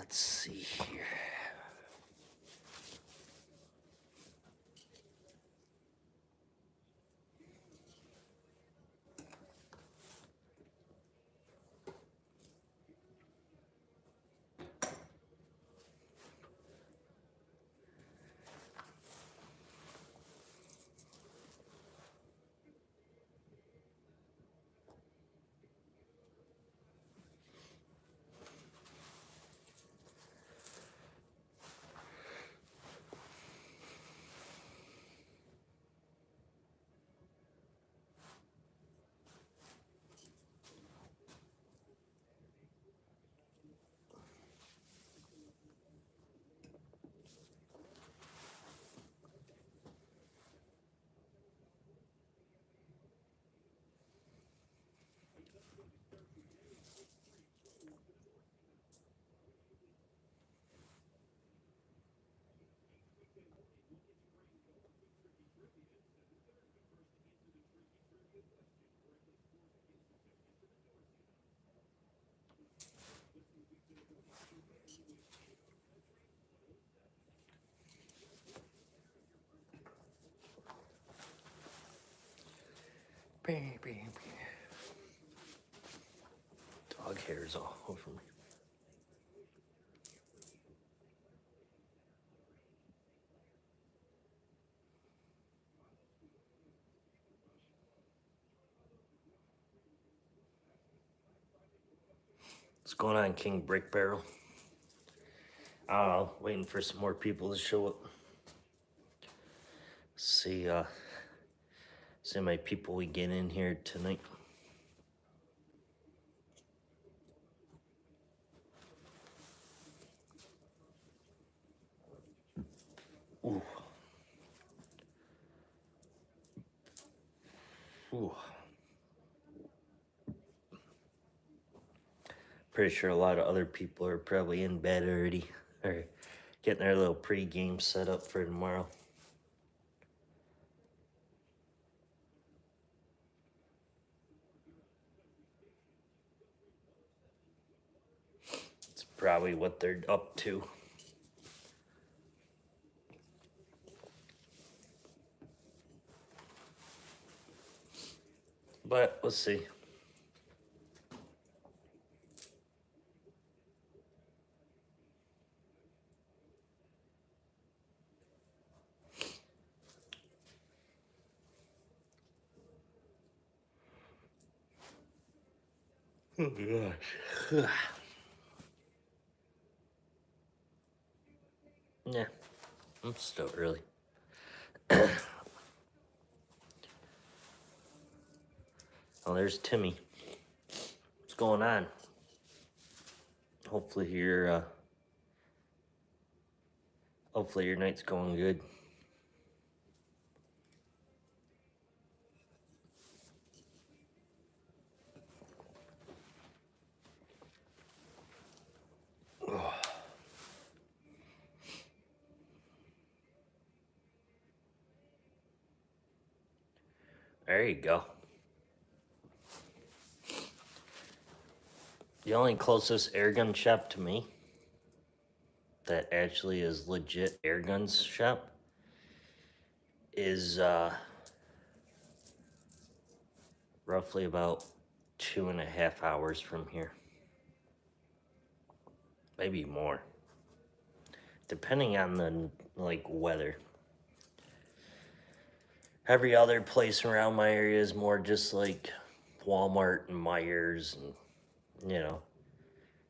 Let's see here. Dog hairs all over me. What's going on, King Brick Barrel? I don't know, waiting for some more people to show up. See how many people we get in here tonight. Ooh. Ooh. Pretty sure a lot of other people are probably in bed already, or getting their little pre-game set up for tomorrow. It's probably what they're up to. But we'll see. Oh gosh. Yeah, I'm still early. Oh, there's Timmy. What's going on? Hopefully your night's going good. Oh. There you go. The only closest airgun shop to me that actually is legit airguns shop is roughly about 2.5 hours from here. Maybe more. Depending on the weather. Every other place around my area is more just like Walmart and Myers and, you know,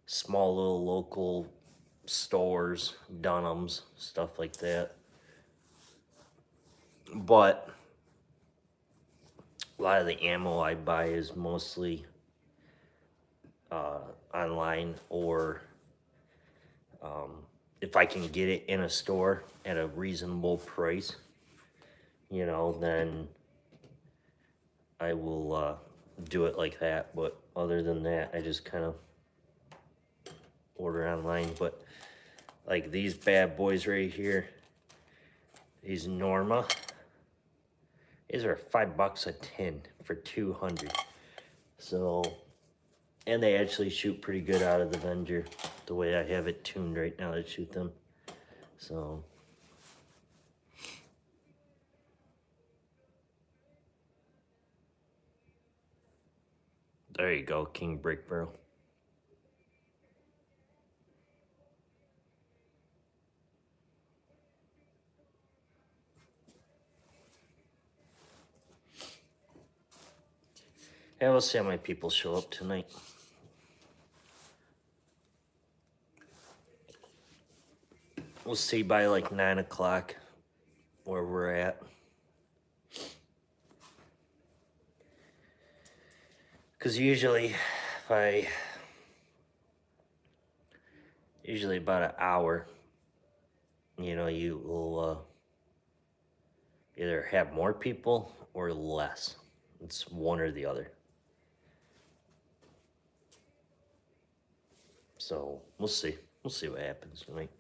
small little local stores, Dunham's, stuff like that. But a lot of the ammo I buy is mostly online, or if I can get it in a store at a reasonable price, you know, then I will do it like that. But other than that, I just kind of order online. But like these bad boys right here, these Norma, these are $5 a tin for 200. So And they actually shoot pretty good out of the Avenger, the way I have it tuned right now to shoot them. So there you go, King Break Barrel. Yeah, we'll see how many people show up tonight. We'll see by like 9 o'clock where we're at. Because usually about an hour, you know, you will either have more people or less. It's one or the other. So we'll see. We'll see what happens tonight.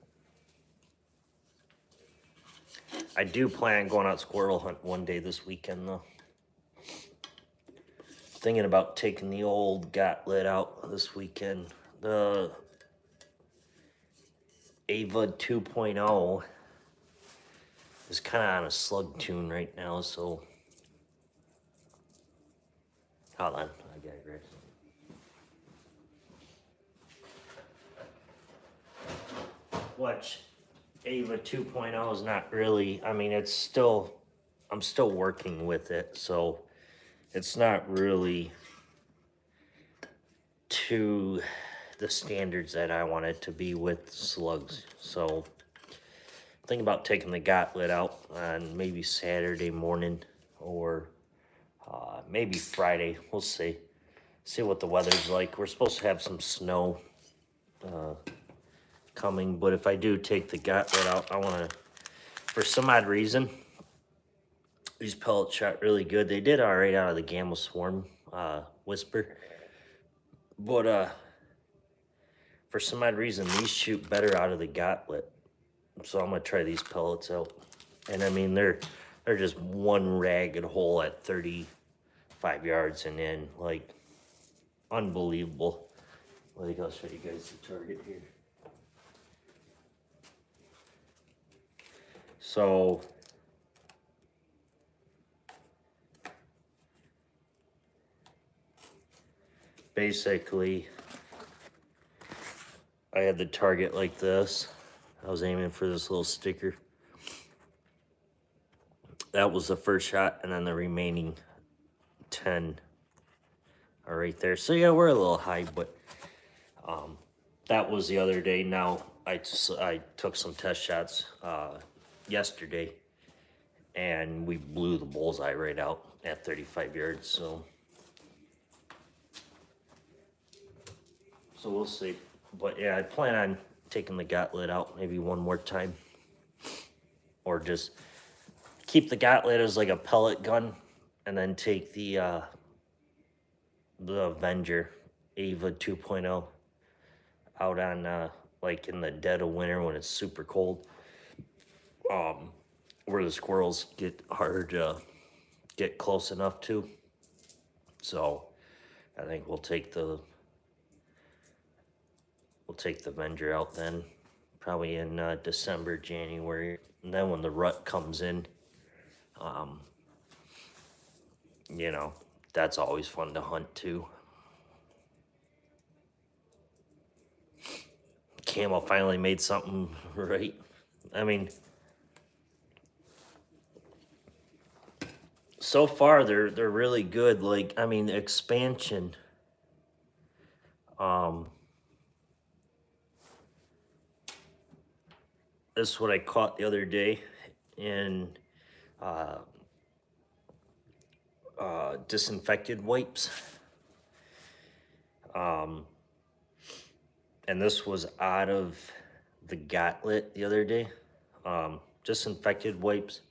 I do plan on going out squirrel hunt one day this weekend though. Thinking about taking the old gauntlet out this weekend. The Ava 2.0 is kind of on a slug tune right now, so hold on, I gotta grab some. Watch, Ava 2.0 is not really, I mean, it's still, I'm still working with it, so it's not really to the standards that I want it to be with slugs. So think about taking the gauntlet out on maybe Saturday morning or maybe Friday. We'll see what the weather's like. We're supposed to have some snow coming, but if I do take the gauntlet out, I want to, for some odd reason, these pellets shot really good. They did all right out of the Gamma Swarm Whisper, but for some odd reason, these shoot better out of the gauntlet. So I'm gonna try these pellets out. And I mean, they're just one ragged hole at 35 yards and in, like, unbelievable. Like, I'll show you guys the target here. So basically, I had the target like this. I was aiming for this little sticker. That was the first shot, and then the remaining 10 are right there. So yeah, we're a little high, but that was the other day. Now I took some test shots yesterday, and we blew the bullseye right out at 35 yards. So we'll see. But yeah, I plan on taking the gauntlet out maybe one more time, or just keep the gauntlet as like a pellet gun, and then take the Avenger Ava 2.0 out on like in the dead of winter when it's super cold, where the squirrels get hard to get close enough to. So I think we'll take the Avenger out then, probably in December, January, and then when the rut comes in, you know, that's always fun to hunt too. Camo finally made something right. I mean, so far they're really good. Like, I mean, expansion. This is what I caught the other day in disinfected wipes. And this was out of the gauntlet the other day. Disinfected wipes.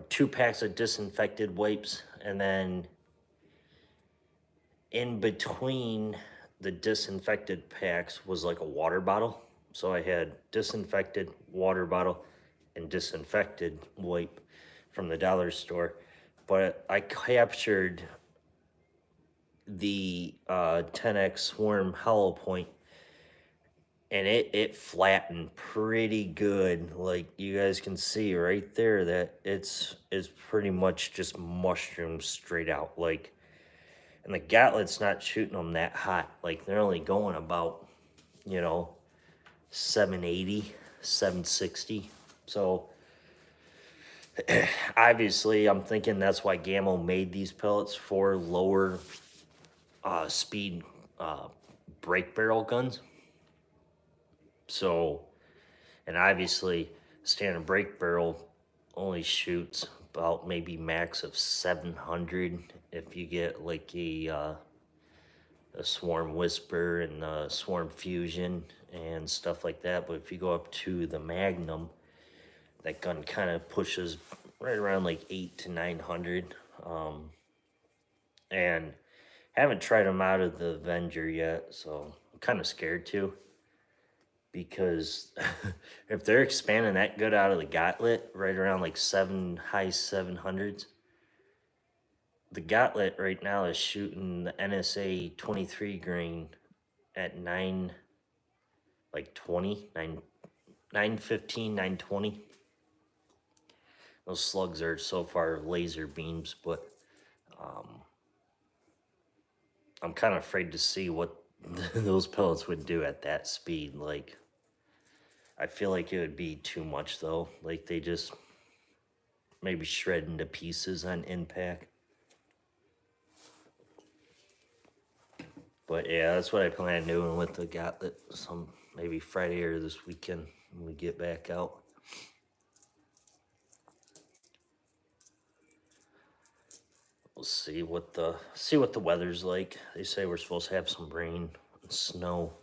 2 packs of disinfected wipes, and then in between the disinfected packs was like a water bottle. So I had disinfected water bottle and disinfected wipe from the dollar store. But I captured the 10x Swarm hollow point, and it flattened pretty good. Like you guys can see right there that it's pretty much just mushrooms straight out. Like, and the Gatlet's not shooting them that hot. Like they're only going about, you know, 780, 760. So obviously I'm thinking that's why Gammo made these pellets for lower speed break barrel guns. So, and obviously standard break barrel only shoots about maybe max of 700 if you get like a Swarm Whisper and a Swarm Fusion and stuff like that. But if you go up to the Magnum, that gun kind of pushes right around like 8 to 900. And haven't tried them out of the Avenger yet, so I'm kind of scared too. Because if they're expanding that good out of the Gauntlet, right around like high 700s, the Gauntlet right now is shooting the NSA 23 grain at 9, like 20, 915, 920. Those slugs are so far laser beams, but I'm kind of afraid to see what those pellets would do at that speed. Like, I feel like it would be too much though. Like they just maybe shred into pieces on impact. But yeah, that's what I plan on doing with the Gauntlet. Maybe Friday or this weekend when we get back out. We'll see what the weather's like. They say we're supposed to have some rain and snow.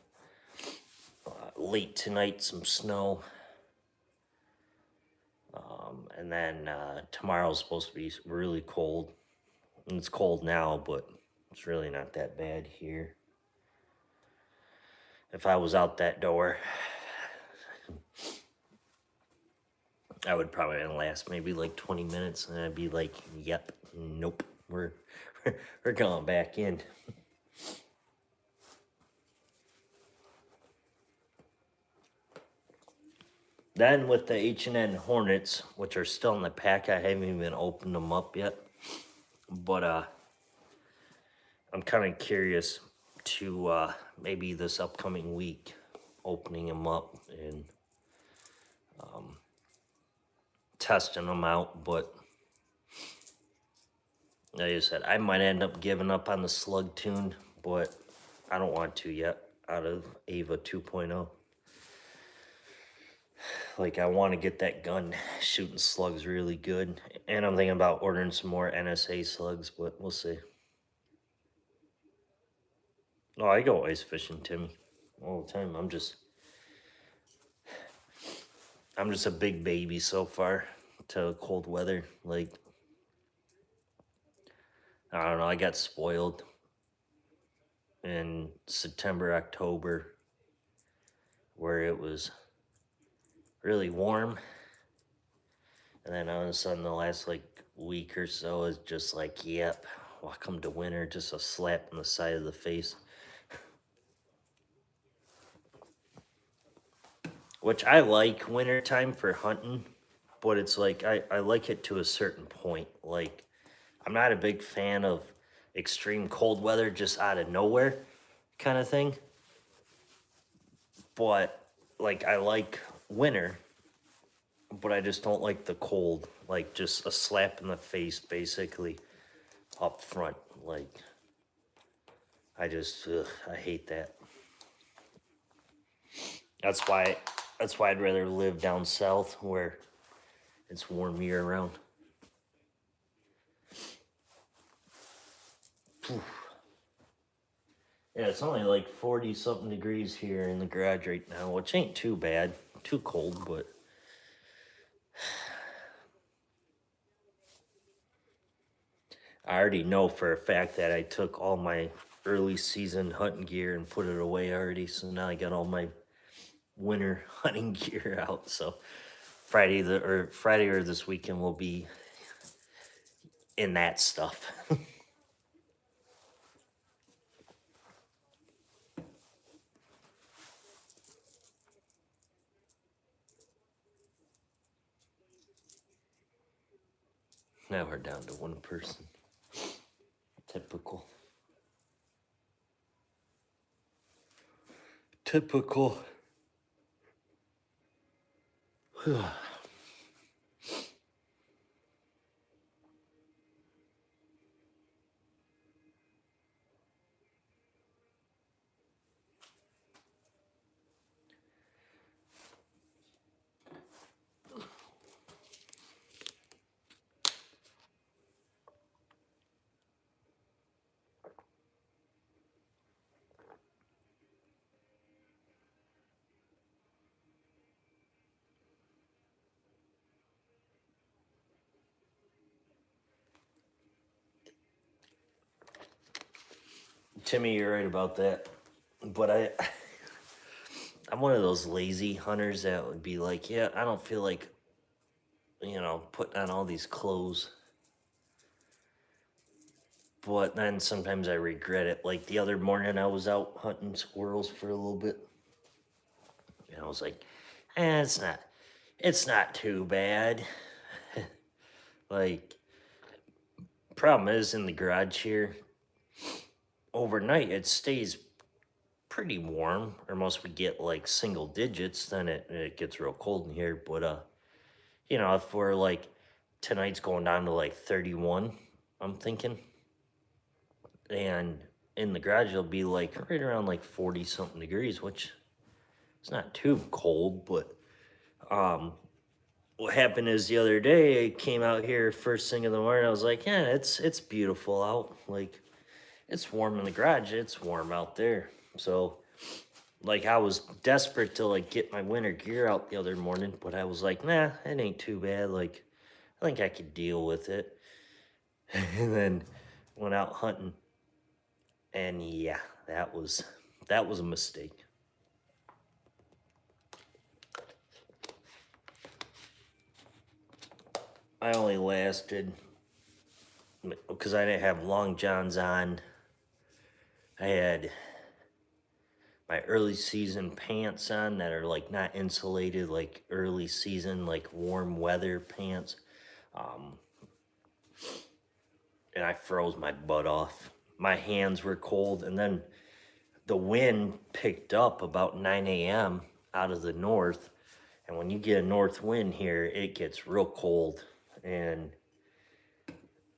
Late tonight, some snow. And then tomorrow's supposed to be really cold. And it's cold now, but it's really not that bad here. If I was out that door, I would probably last maybe like 20 minutes, and I'd be like, "Yep, nope, we're going back in." Then with the H&n Hornets, which are still in the pack, I haven't even opened them up yet. But I'm kind of curious to maybe this upcoming week opening them up and testing them out. But like I said, I might end up giving up on the slug tune, but I don't want to yet out of Ava 2.0. Like, I want to get that gun shooting slugs really good. And I'm thinking about ordering some more NSA slugs, but we'll see. Oh, I go ice fishing, Timmy, all the time. I'm just a big baby so far to cold weather. Like, I don't know, I got spoiled in September, October, where it was really warm. And then all of a sudden, the last like week or so is just like, yep, welcome to winter, just a slap on the side of the face. Which I like wintertime for hunting, but it's like I like it to a certain point. Like, I'm not a big fan of extreme cold weather just out of nowhere kind of thing. But like, I like winter, but I just don't like the cold. Like, just a slap in the face basically up front. Like, I hate that. That's why I'd rather live down south where it's warm year round. Yeah, it's only like 40 something degrees here in the garage right now, which ain't too bad. Too cold, but I already know for a fact that I took all my early season hunting gear and put it away already, so now I got all my winter hunting gear out. So Friday or this weekend will be in that stuff. Now we're down to one person. Typical. Typical. Timmy, you're right about that. But I'm one of those lazy hunters that would be like, yeah, I don't feel like, putting on all these clothes. But then sometimes I regret it. Like the other morning, I was out hunting squirrels for a little bit, and I was like, it's not too bad. Like, problem is in the garage here, overnight it stays pretty warm, or most we get like single digits, then it gets real cold in here. But if we're like tonight's going down to like 31, I'm thinking, and in the garage it'll be like right around like 40 something degrees, which is not too cold. But what happened is the other day I came out here first thing in the morning. I was like, yeah, it's beautiful out. Like, it's warm in the garage, it's warm out there. So like I was desperate to like get my winter gear out the other morning, but I was like, nah, it ain't too bad. Like, I think I could deal with it. And then went out hunting, and yeah, that was a mistake. I only lasted, because I didn't have long johns on. I had my early season pants on that are like not insulated, like early season, like warm weather pants. Um, and I froze my butt off. My hands were cold, and then the wind picked up about 9 a.m. out of the north. And when you get a north wind here, it gets real cold. And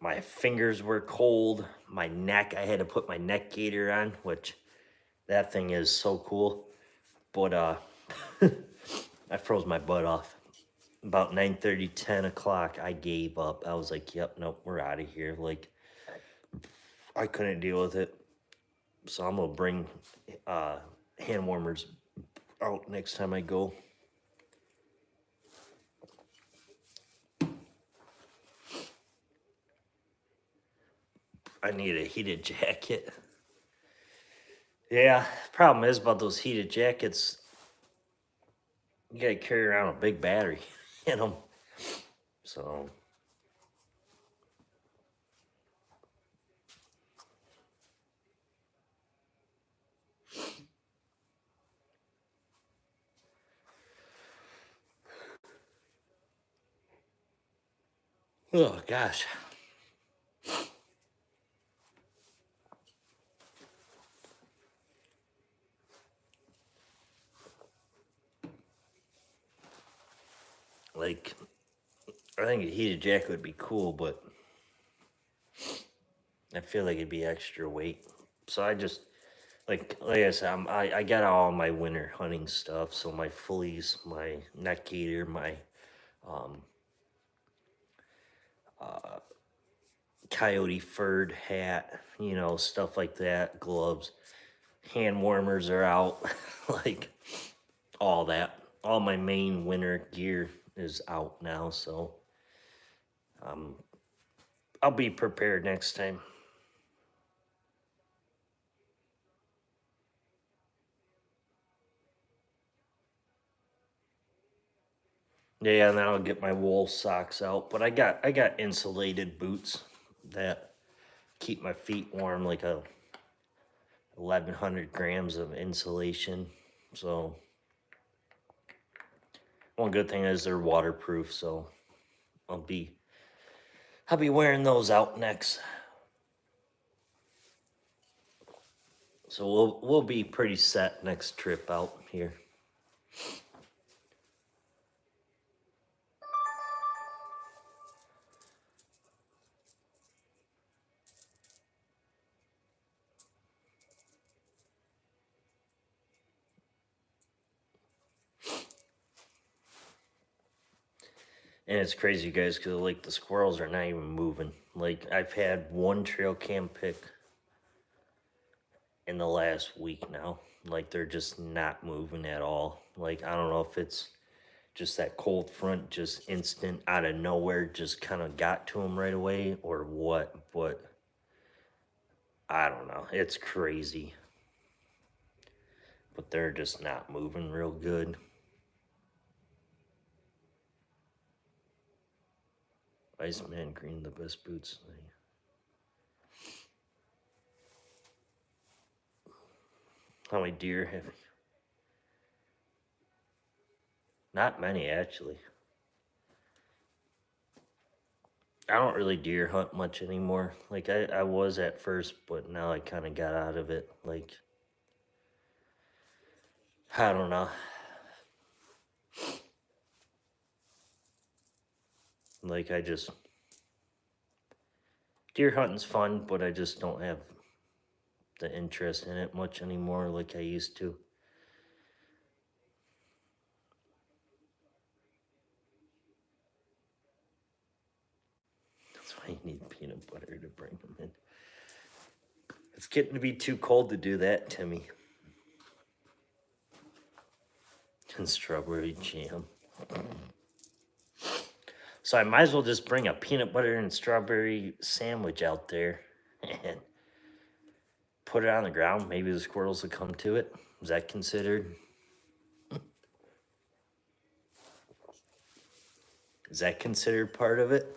my fingers were cold. My neck, I had to put my neck gaiter on, which that thing is so cool. But I froze my butt off. About 9:30, 10 o'clock, I gave up. I was like, yep, nope, we're out of here. Like, I couldn't deal with it. So I'm going to bring hand warmers out next time I go. I need a heated jacket. Yeah, problem is about those heated jackets, you gotta carry around a big battery in them. So, oh gosh. Like, I think a heated jacket would be cool, but I feel like it'd be extra weight. So I just, like I said, I got all my winter hunting stuff. So my fleece, my neck gaiter, my um, coyote furred hat, stuff like that, gloves, hand warmers are out, like all that. All my main winter gear is out now, so I'll be prepared next time. Yeah, and then I'll get my wool socks out. But I got insulated boots that keep my feet warm, like a 1,100 grams of insulation. So one good thing is they're waterproof, so I'll be I'll be wearing those out next. So we'll be pretty set next trip out here. And it's crazy, guys, because like the squirrels are not even moving. Like I've had one trail cam pick in the last week now. Like they're just not moving at all. Like I don't know if it's just that cold front just instant out of nowhere just kind of got to them right away or what, but I don't know. It's crazy. But they're just not moving real good. Iceman Green, the best boots. How many deer have you? Not many, actually. I don't really deer hunt much anymore. Like, I was at first, but now I kind of got out of it. Like, I don't know. Like, deer hunting's fun, but I just don't have the interest in it much anymore like I used to. That's why you need peanut butter to bring them in. It's getting to be too cold to do that, Timmy. And strawberry jam. So I might as well just bring a peanut butter and strawberry sandwich out there and put it on the ground. Maybe the squirrels will come to it. Is that considered? Is that considered part of it?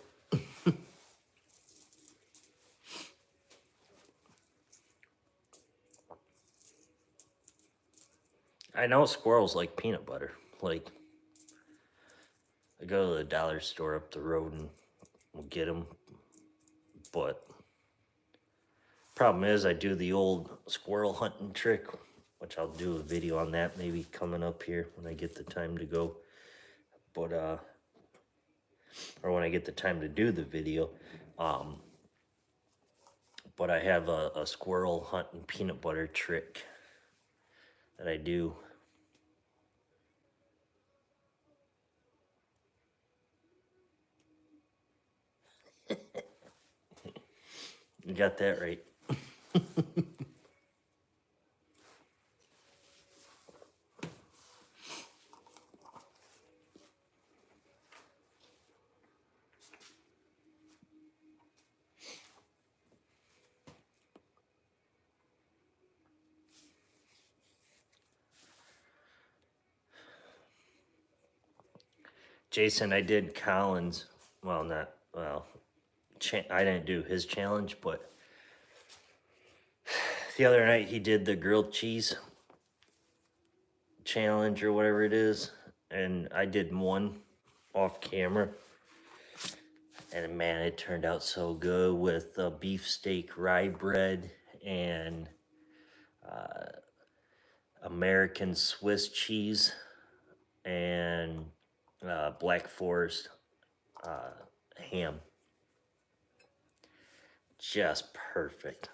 I know squirrels like peanut butter. Like, I go to the dollar store up the road and we'll get them. But problem is, I do the old squirrel hunting trick, which I'll do a video on that maybe coming up here when I get the time to go. But or when I get the time to do the video. But I have a squirrel hunting peanut butter trick that I do. You got that right. Jason, I did Collins. Well, I didn't do his challenge, but the other night he did the grilled cheese challenge or whatever it is, and I did one off camera. And man, it turned out so good with beefsteak rye bread and American Swiss cheese and Black Forest ham. Just perfect.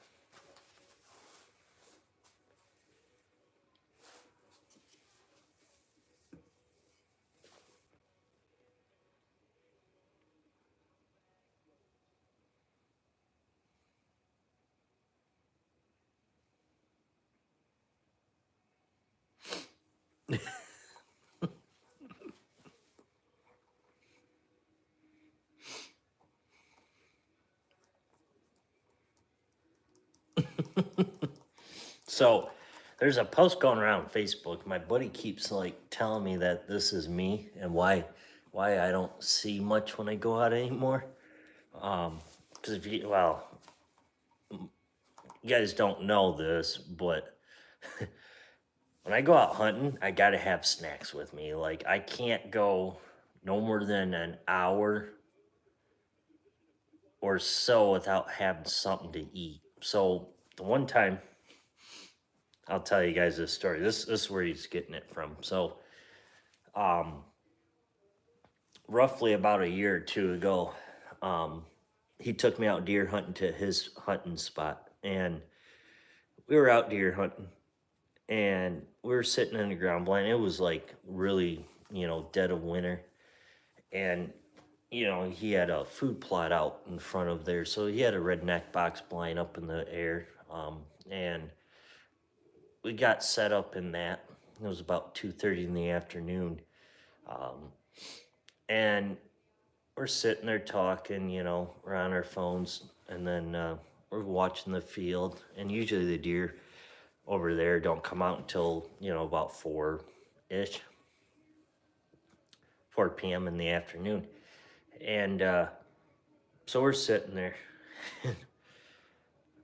So there's a post going around Facebook. My buddy keeps like telling me that this is me and why I don't see much when I go out anymore. Because if you guys don't know this, but when I go out hunting, I gotta have snacks with me. Like I can't go no more than an hour or so without having something to eat. So the one time, I'll tell you guys this story. This is where he's getting it from. So um, roughly about a year or two ago, um, he took me out deer hunting to his hunting spot, and we were out deer hunting, and we were sitting in the ground blind. It was like really, dead of winter, and he had a food plot out in front of there, so he had a redneck box blind up in the air, and we got set up in that. It was about 2:30 in the afternoon, um, and we're sitting there talking. We're on our phones, and then we're watching the field. And usually the deer over there don't come out until about 4-ish, 4 p.m. in the afternoon. And so we're sitting there.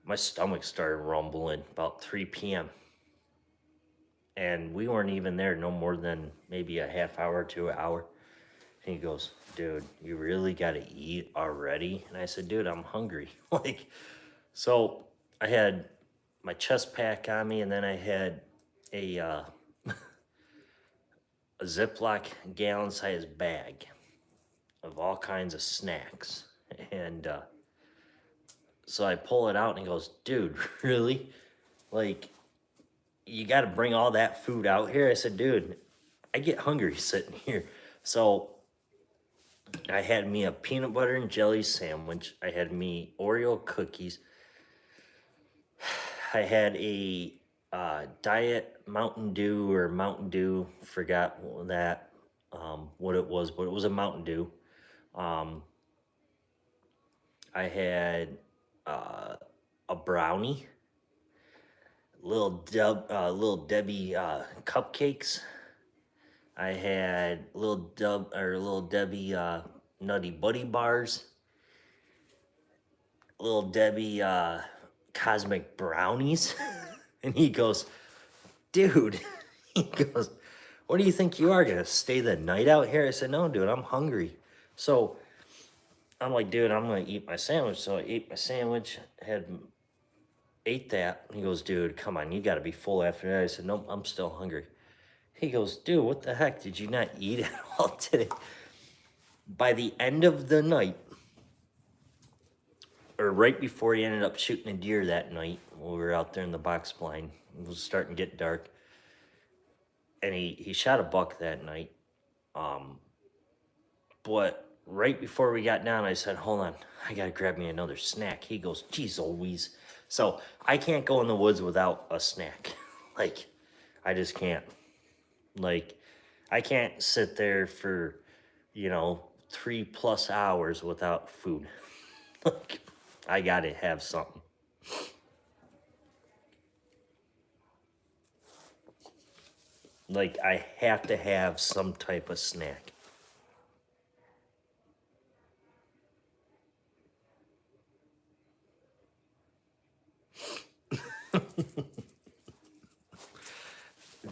My stomach started rumbling about 3 p.m. And we weren't even there no more than maybe a half hour to an hour. And he goes, dude, you really got to eat already? And I said, dude, I'm hungry. So I had my chest pack on me, and then I had a, a Ziploc gallon-sized bag of all kinds of snacks. And so I pull it out, and he goes, dude, really? You got to bring all that food out here? I said, dude, I get hungry sitting here. So I had me a peanut butter and jelly sandwich. I had me Oreo cookies. I had a diet Mountain Dew, forgot that, what it was, but it was a Mountain Dew. I had a brownie, little Debbie cupcakes. I had little Debbie Nutty Buddy bars, little Debbie cosmic brownies. And he goes, dude, he goes, what do you think you are, gonna stay the night out here? I said, no, dude, I'm hungry. So I'm like, dude, I'm gonna eat my sandwich. So I ate my sandwich, ate that. He goes, dude, come on, you gotta be full after that. I said, nope, I'm still hungry. He goes, dude, what the heck? Did you not eat at all today? By the end of the night, or right before he ended up shooting a deer that night, when we were out there in the box blind, it was starting to get dark. And he shot a buck that night. But right before we got down, I said, hold on, I gotta grab me another snack. He goes, geez Louise. So I can't go in the woods without a snack. I just can't. I can't sit there for, 3+ hours without food. I gotta have something. I have to have some type of snack.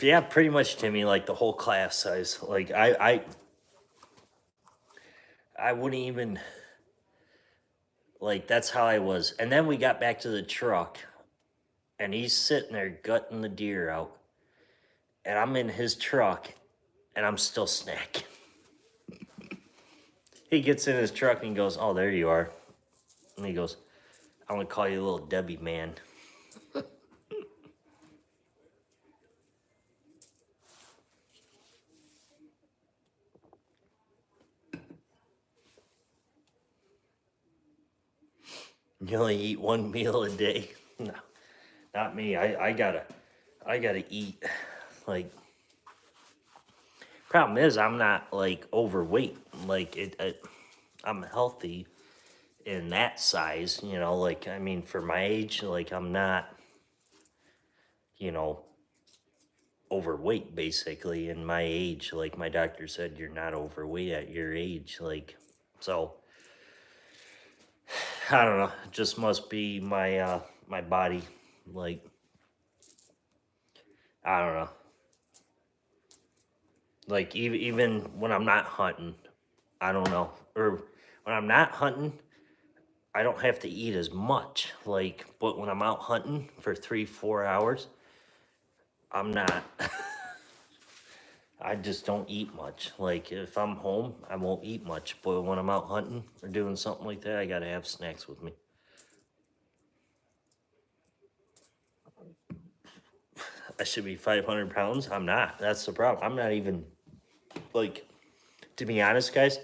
Yeah, pretty much, Timmy. The whole class size. I wouldn't even, that's how I was. And then we got back to the truck, and he's sitting there gutting the deer out, and I'm in his truck, and I'm still snacking. He gets in his truck and he goes, oh, there you are. And he goes, I'm gonna call you little Debbie, man. You only eat one meal a day? No, not me. I gotta eat. Problem is, I'm not overweight. I'm healthy in that size. For my age, I'm not, you know, overweight basically in my age. My doctor said, you're not overweight at your age. So I don't know. It just must be my my body. I don't know. Even when I'm not hunting, I don't know. Or when I'm not hunting, I don't have to eat as much. Like, but when I'm out hunting for 3, 4 hours, I'm not. I just don't eat much. Like, if I'm home, I won't eat much. But when I'm out hunting or doing something like that, I gotta have snacks with me. I should be 500 pounds. I'm not. That's the problem. I'm not even, like, to be honest, guys,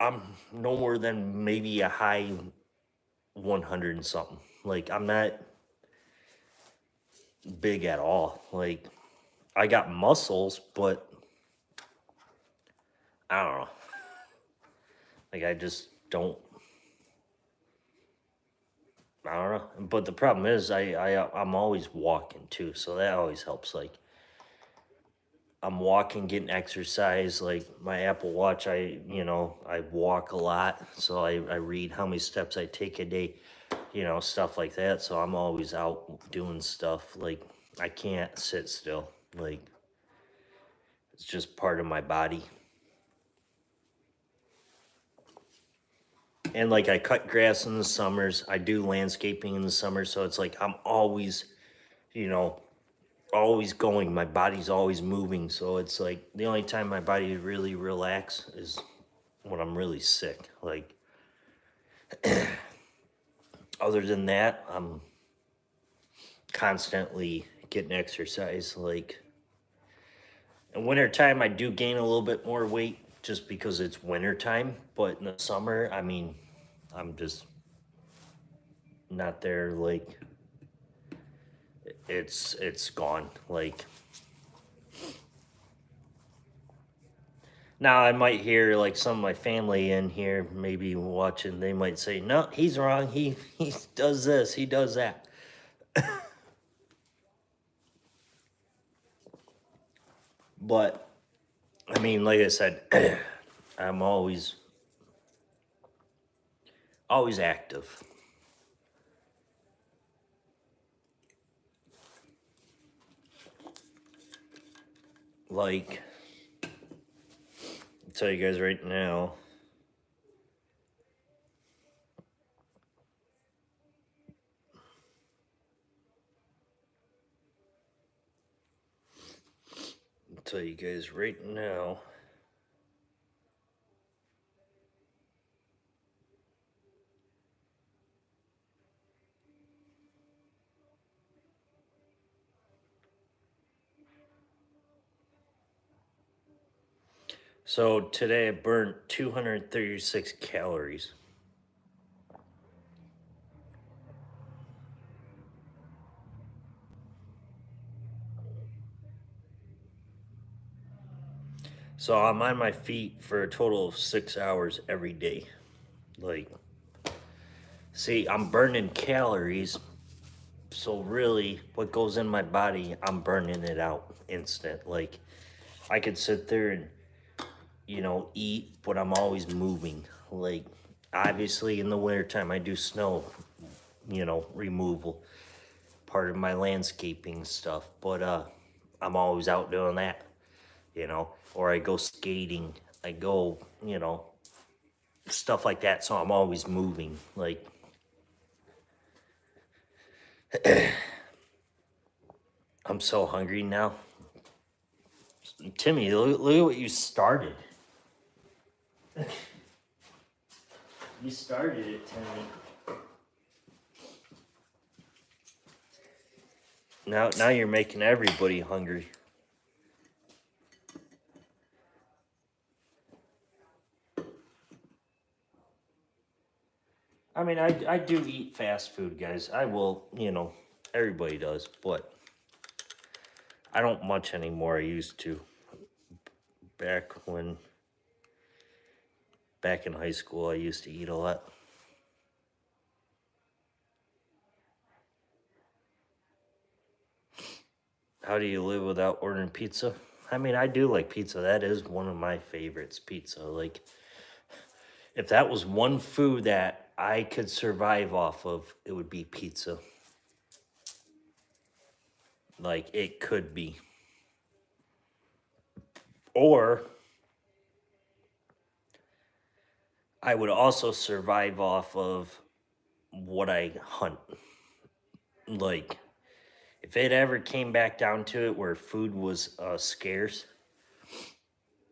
I'm no more than maybe a high 100 and something. Like, I'm not big at all. Like, I got muscles, but I don't know. Like, I just don't. I don't know. But the problem is, I'm always walking too, so that always helps. Like, I'm walking, getting exercise. Like my Apple Watch, I walk a lot, so I read how many steps I take a day, stuff like that. So I'm always out doing stuff. Like, I can't sit still. Like, it's just part of my body. And like, I cut grass in the summers. I do landscaping in the summer, so it's like I'm always, you know, always going. My body's always moving, so it's like the only time my body really relax is when I'm really sick. Like, other than that, I'm constantly getting exercise. Like, in wintertime, I do gain a little bit more weight just because it's wintertime. But in the summer, I mean, I'm just not there. Like, it's gone. Like, now I might hear like some of my family in here maybe watching. They might say, "No, he's wrong. He does this. He does that." But I mean, like I said, I'm always active. Like, I'll tell you guys right now. I'll tell you guys right now. So today I burned 236 calories. So I'm on my feet for a total of 6 hours every day. Like, see, I'm burning calories. So really, what goes in my body, I'm burning it out instant. Like, I could sit there and, eat, but I'm always moving. Like, obviously in the wintertime, I do snow, removal, part of my landscaping stuff. But I'm always out doing that, or I go skating. I go, stuff like that. So I'm always moving. Like, I'm so hungry now. Timmy, look at what you started. You started it, Timmy. Now you're making everybody hungry. I mean, I do eat fast food, guys. I will, everybody does, but I don't much anymore. I used to. Back back in high school, I used to eat a lot. How do you live without ordering pizza? I mean, I do like pizza. That is one of my favorites, pizza. Like, if that was one food that I could survive off of, it would be pizza. Like, it could be. Or I would also survive off of what I hunt. Like, if it ever came back down to it where food was scarce,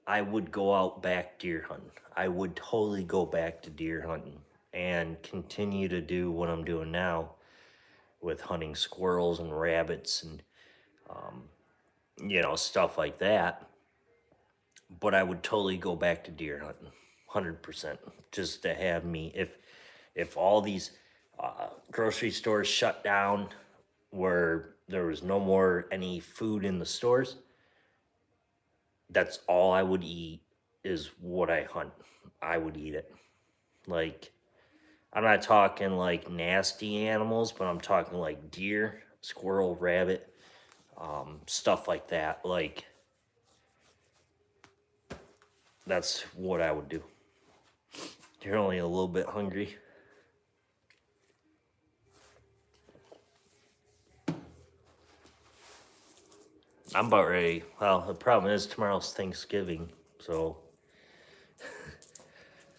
I would go out back deer hunting. I would totally go back to deer hunting and continue to do what I'm doing now with hunting squirrels and rabbits and, stuff like that. But I would totally go back to deer hunting, 100%, just to have me. If all these grocery stores shut down, where there was no more any food in the stores, that's all I would eat is what I hunt. I would eat it. Like, I'm not talking like nasty animals, but I'm talking like deer, squirrel, rabbit, stuff like that. Like, that's what I would do. You're only a little bit hungry. I'm about ready. Well, the problem is tomorrow's Thanksgiving, so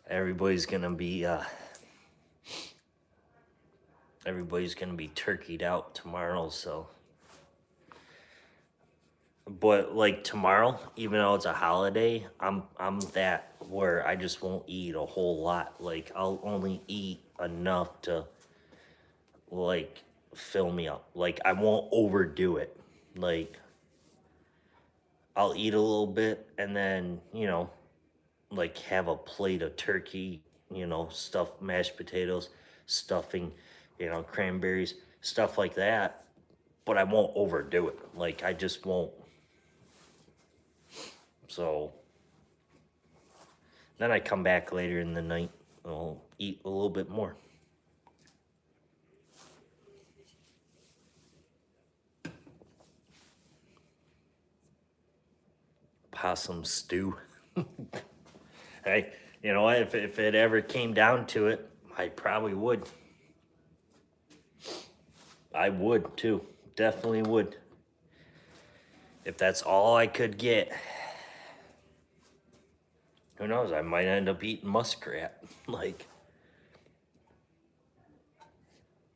everybody's gonna be turkeyed out tomorrow. So, but like tomorrow, even though it's a holiday, I'm that where I just won't eat a whole lot. Like, I'll only eat enough to like fill me up. Like, I won't overdo it. Like, I'll eat a little bit and then, like have a plate of turkey, stuffed mashed potatoes, stuffing, cranberries, stuff like that. But I won't overdo it. Like, I just won't. So then I come back later in the night, I'll eat a little bit more. Possum stew. Hey, you know what? If it ever came down to it, I probably would. I would too. Definitely would. If that's all I could get. Who knows? I might end up eating muskrat. Like,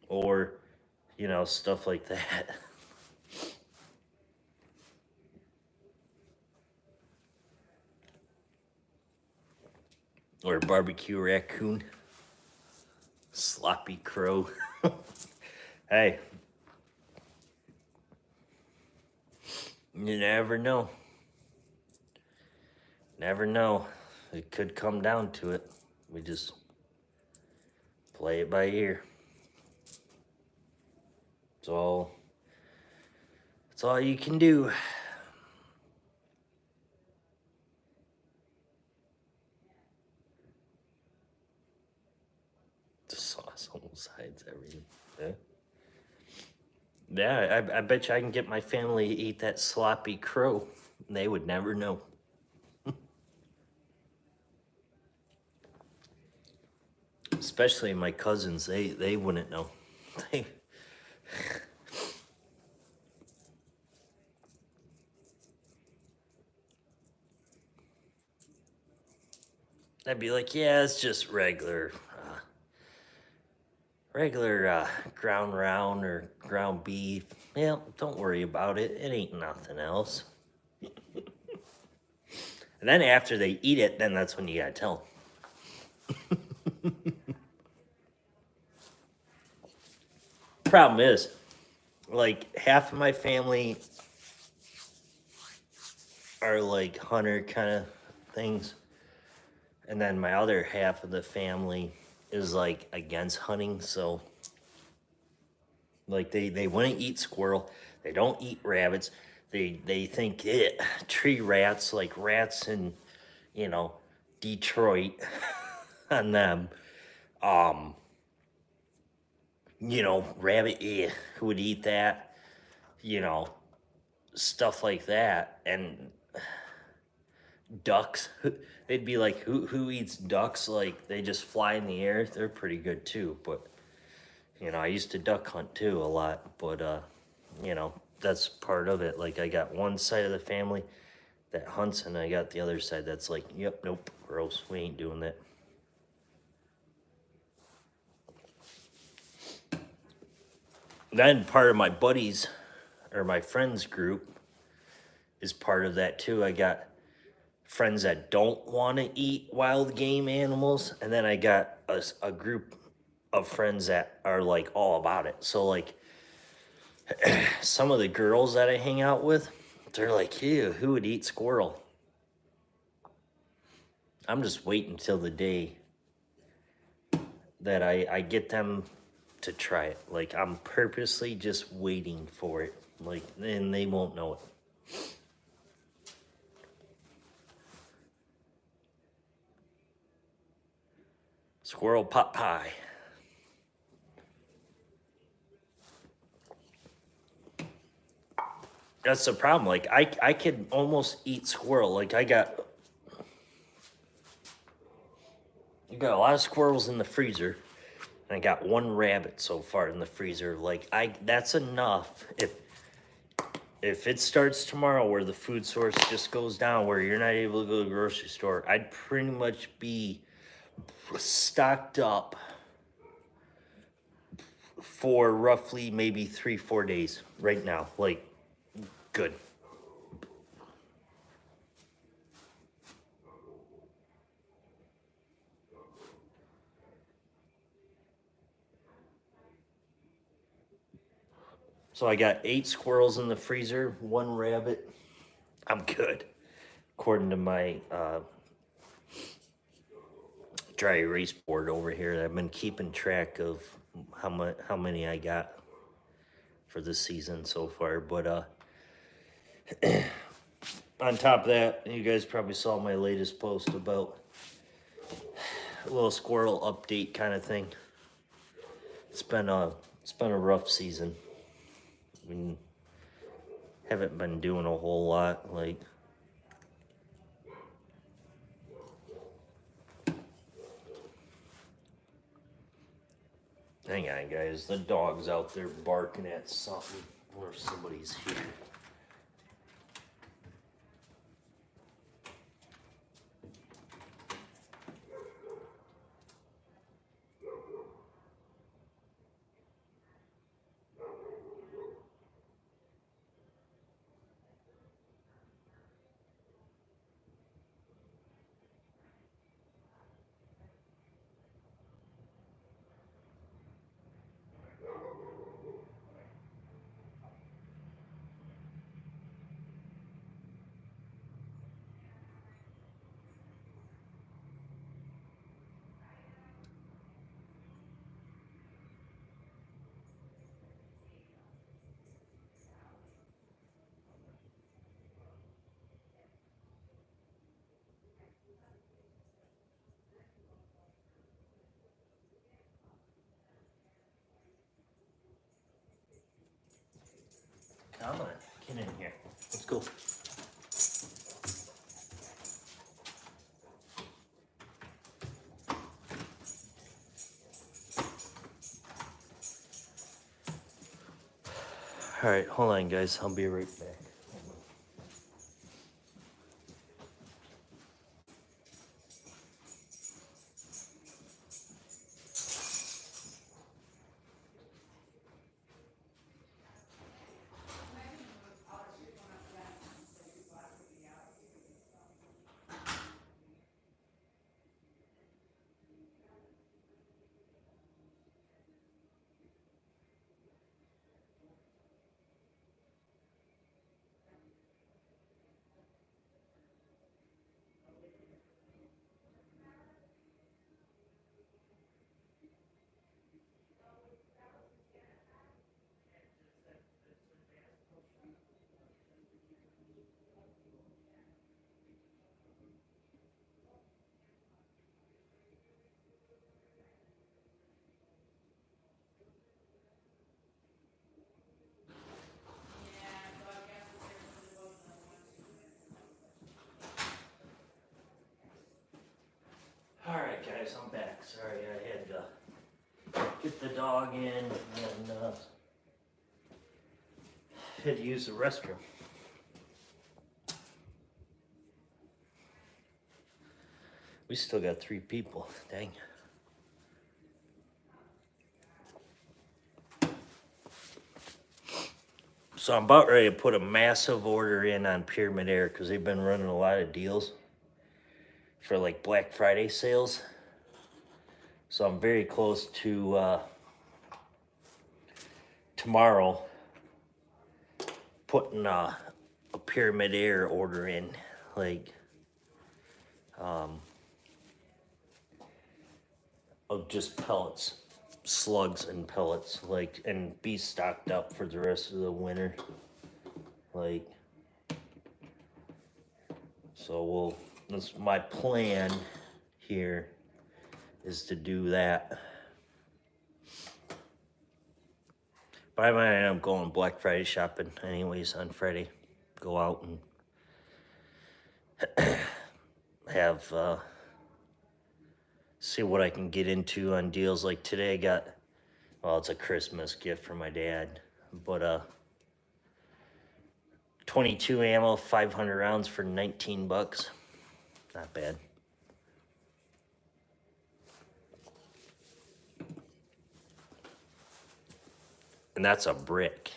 or, stuff like that. Or barbecue raccoon. Sloppy crow. Hey. You never know. Never know. It could come down to it. We just play it by ear. That's all you can do. The sauce on the sides, everything. Yeah. Yeah, I bet you I can get my family to eat that sloppy crow. They would never know. Especially my cousins, they wouldn't know. I'd be like, yeah, it's just regular ground round or ground beef. Yeah, don't worry about it. It ain't nothing else. And then after they eat it, then that's when you gotta tell them. Problem is, like, half of my family are like hunter kind of things, and then my other half of the family is like against hunting. So, like, they wouldn't eat squirrel, they don't eat rabbits, they think tree rats, like rats in, Detroit, on them. Rabbit, who would eat that? Stuff like that. And ducks, they'd be like, who eats ducks? Like, they just fly in the air. They're pretty good too. But, I used to duck hunt too a lot. But, that's part of it. Like, I got one side of the family that hunts, and I got the other side that's like, yep, nope, gross, we ain't doing that. Then part of my buddies or my friends group is part of that too. I got friends that don't want to eat wild game animals, and then I got a group of friends that are like all about it. So like some of the girls that I hang out with, they're like, ew, who would eat squirrel? I'm just waiting till the day that I get them to try it. Like I'm purposely just waiting for it. Like, and they won't know it. Squirrel pot pie. That's the problem. Like I could almost eat squirrel. Like I got a lot of squirrels in the freezer. And I got one rabbit so far in the freezer. Like that's enough. If it starts tomorrow where the food source just goes down, where you're not able to go to the grocery store, I'd pretty much be stocked up for roughly maybe 3-4 days right now. Like, good. So I got 8 squirrels in the freezer, 1 rabbit. I'm good, according to my dry erase board over here. I've been keeping track of how many I got for this season so far. But on top of that, you guys probably saw my latest post about a little squirrel update kind of thing. It's been a rough season. I mean, haven't been doing a whole lot. Like, hang on, guys. The dog's out there barking at something, or somebody's here. Come on, get in here. Let's go. All right, hold on, guys. I'll be right back. All right, guys, I'm back. Sorry, I had to get the dog in and had to use the restroom. We still got 3 people. Dang. So I'm about ready to put a massive order in on Pyramid Air because they've been running a lot of deals for like Black Friday sales. So I'm very close to tomorrow putting a Pyramid Air order in, like of just pellets, slugs and pellets, like, and be stocked up for the rest of the winter. Like, so that's my plan here, is to do that. But I might end up going Black Friday shopping anyways on Friday. Go out and have, see what I can get into on deals. Like today I got, well, it's a Christmas gift for my dad, but 22 ammo, 500 rounds for 19 bucks. Not bad. And that's a brick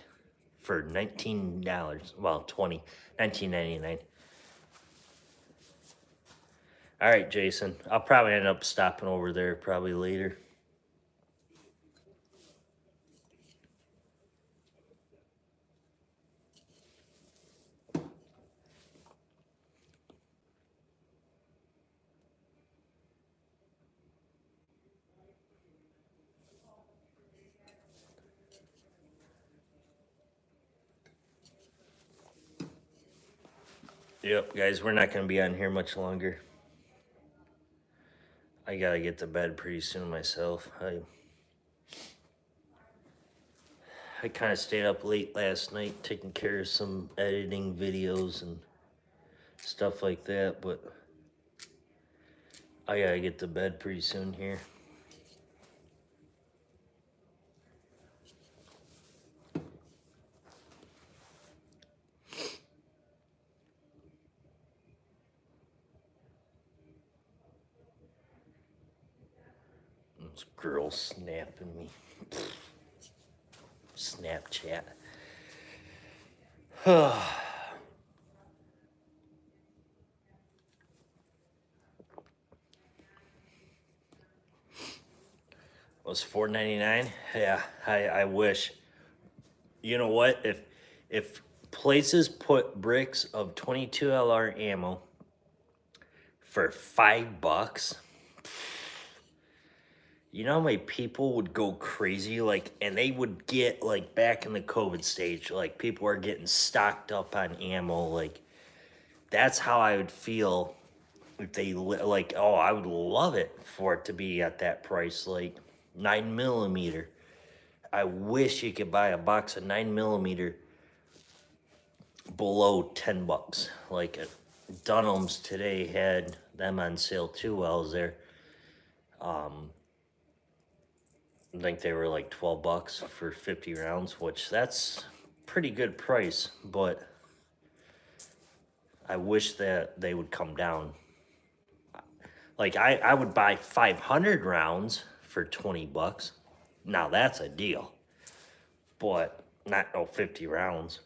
for $19. Well, $19.99. All right, Jason. I'll probably end up stopping over there probably later. Yep, guys, we're not going to be on here much longer. I got to get to bed pretty soon myself. I kind of stayed up late last night taking care of some editing videos and stuff like that, but I got to get to bed pretty soon here. This girl snapping me. Snapchat. Was $4.99? Yeah, I wish. You know what? If places put bricks of 22 LR ammo for $5, you know how many people would go crazy? Like, and they would get, like, back in the COVID stage, like, people are getting stocked up on ammo. Like, that's how I would feel if they, like, oh, I would love it for it to be at that price. Like, 9mm. I wish you could buy a box of 9mm below 10 bucks. Like, Dunham's today had them on sale too while I was there. I think they were like 12 bucks for 50 rounds, which that's pretty good price, but I wish that they would come down. Like, I would buy 500 rounds for 20 bucks. Now that's a deal, but not no 50 rounds.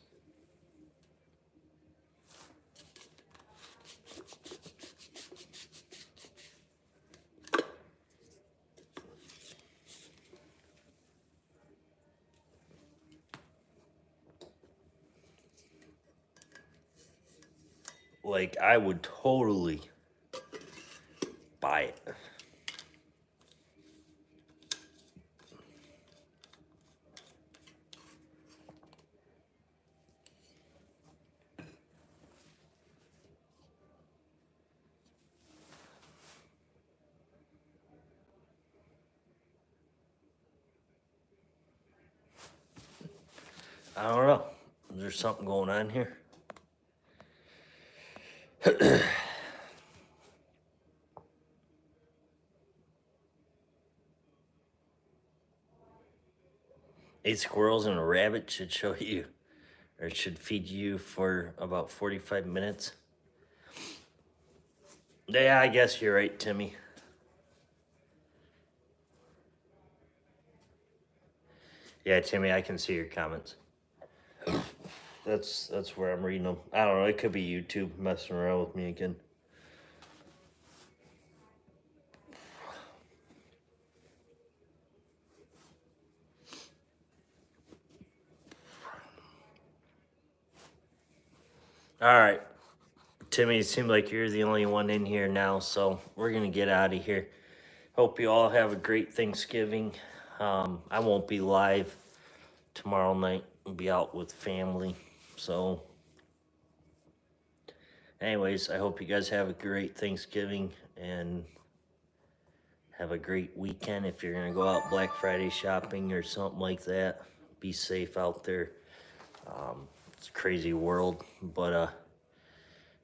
Like, I would totally buy it. I don't know. Is there something going on here? Eight squirrels and a rabbit should show you, or it should feed you for about 45 minutes. Yeah, I guess you're right, Timmy. Yeah, Timmy, I can see your comments. That's where I'm reading them. I don't know. It could be YouTube messing around with me again. All right, Timmy. It seems like you're the only one in here now, so we're gonna get out of here. Hope you all have a great Thanksgiving. I won't be live tomorrow night. I'll be out with family. So, anyways, I hope you guys have a great Thanksgiving and have a great weekend. If you're gonna go out Black Friday shopping or something like that, be safe out there. It's a crazy world, but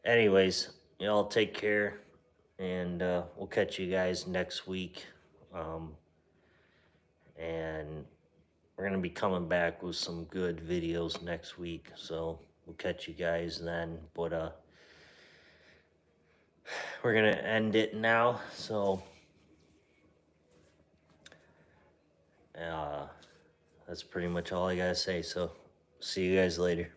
anyways, y'all take care, and we'll catch you guys next week. Um, and we're gonna be coming back with some good videos next week, so we'll catch you guys then. But we're gonna end it now, so that's pretty much all I gotta say. So see you guys later.